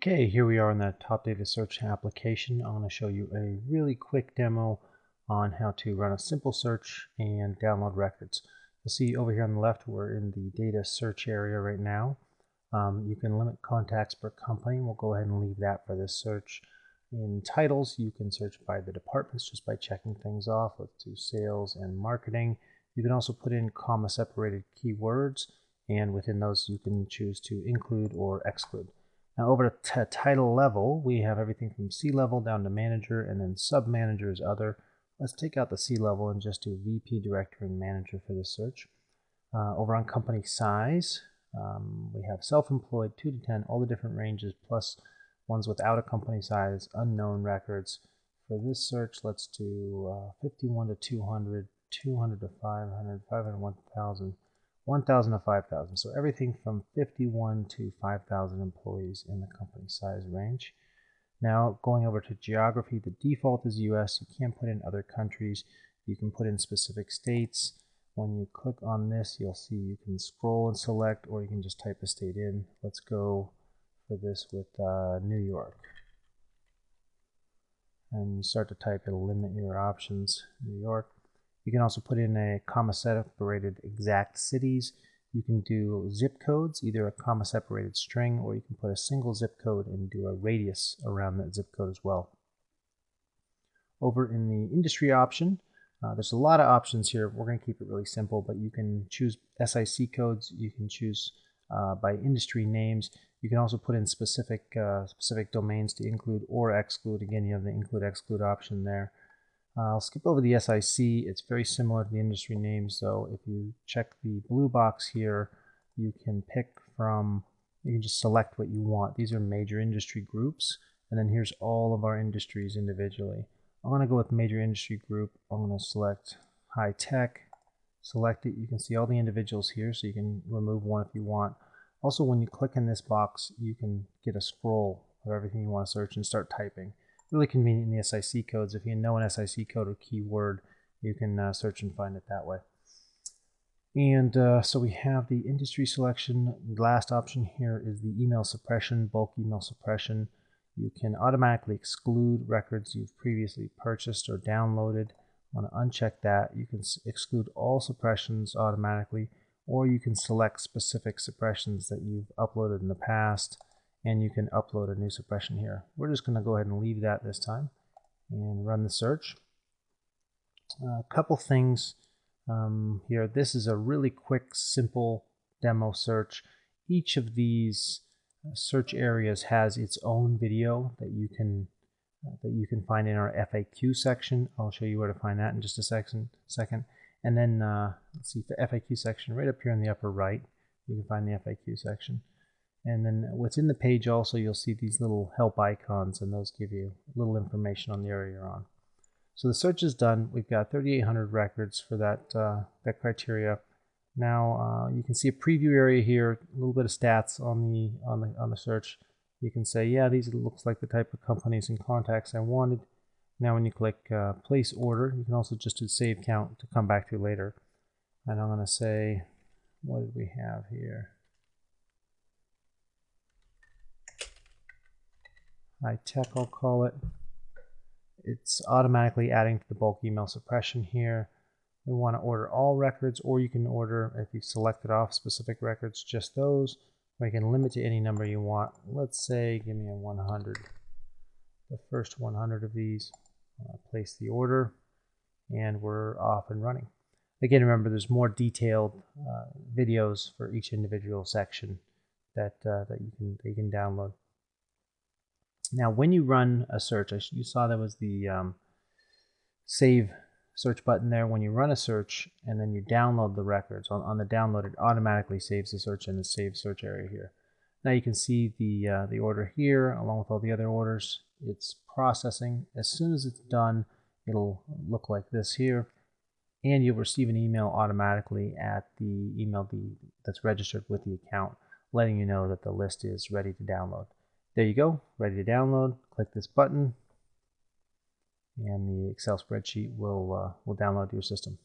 Okay, here we are in the TopData Search application. I'm going to show you a really quick demo on how to run a simple search and download records. You'll see over here on the left, we're in the data search area right now. You can limit contacts per company. We'll go ahead and leave that for this search. In titles, you can search by the departments just by checking things off. Let's do sales and marketing. You can also put in comma-separated keywords, and within those you can choose to include or exclude. Now over to title level, we have everything from C-level down to manager, and then sub-manager is other. Let's take out the C-level and just do VP, director, and manager for this search. Over on company size, we have self-employed 2 to 10, all the different ranges, plus ones without a company size, unknown records. For this search, let's do 51 to 200, 200 to 500, 500 to 1,000. 1,000 to 5,000, so everything from 51 to 5,000 employees in the company size range. Now going over to geography, the default is US. You can't put in other countries. You can put in specific states. When you click on this, you'll see you can scroll and select, or you can just type a state in. Let's go for this with New York. And you start to type, it'll limit your options. New York. You can also put in a comma-separated exact cities. You can do zip codes, either a comma-separated string, or you can put a single zip code and do a radius around that zip code as well. Over in the industry option, there's a lot of options here. We're going to keep it really simple, but you can choose SIC codes. You can choose by industry names. You can also put in specific domains to include or exclude. Again, you have the include-exclude option there. I'll skip over the SIC. It's very similar to the industry names, so if you check the blue box here, you can pick from, you can just select what you want. These are major industry groups, and then here's all of our industries individually. I'm going to go with major industry group. I'm going to select high tech, select it. You can see all the individuals here, so you can remove one if you want. Also, when you click in this box, you can get a scroll of everything you want to search and start typing. Really convenient in the SIC codes. If you know an SIC code or keyword, you can search and find it that way. And so we have the industry selection. The last option here is the email suppression, bulk email suppression. You can automatically exclude records you've previously purchased or downloaded. I want to uncheck that. You can exclude all suppressions automatically, or you can select specific suppressions that you've uploaded in the past, and you can upload a new suppression here. We're just going to go ahead and leave that this time and run the search. A couple things here. This is a really quick, simple demo search. Each of these search areas has its own video that you can find in our FAQ section. I'll show you where to find that in just a second. And then let's see, the FAQ section right up here in the upper right, you can find the FAQ section. And then what's in the page also, you'll see these little help icons, and those give you a little information on the area you're on. So the search is done. We've got 3,800 records for that criteria. Now you can see a preview area here, a little bit of stats on the search. You can say, yeah, these looks like the type of companies and contacts I wanted. Now when you click place order, you can also just do save count to come back to later. And I'm going to say, what did we have here? High tech, I'll call it. It's automatically adding to the bulk email suppression here. We want to order all records, or you can order, if you've selected off specific records, just those. Or you can limit to any number you want. Let's say, give me a 100. The first 100 of these. Place the order, and we're off and running. Again, remember, there's more detailed videos for each individual section that you can download. Now, when you run a search, you saw there was the save search button there. When you run a search and then you download the records, on the download, it automatically saves the search in the save search area here. Now you can see the order here, along with all the other orders. It's processing. As soon as it's done, it'll look like this here, and you'll receive an email automatically at the email that's registered with the account, letting you know that the list is ready to download. There you go, ready to download. Click this button, and the Excel spreadsheet will download to your system.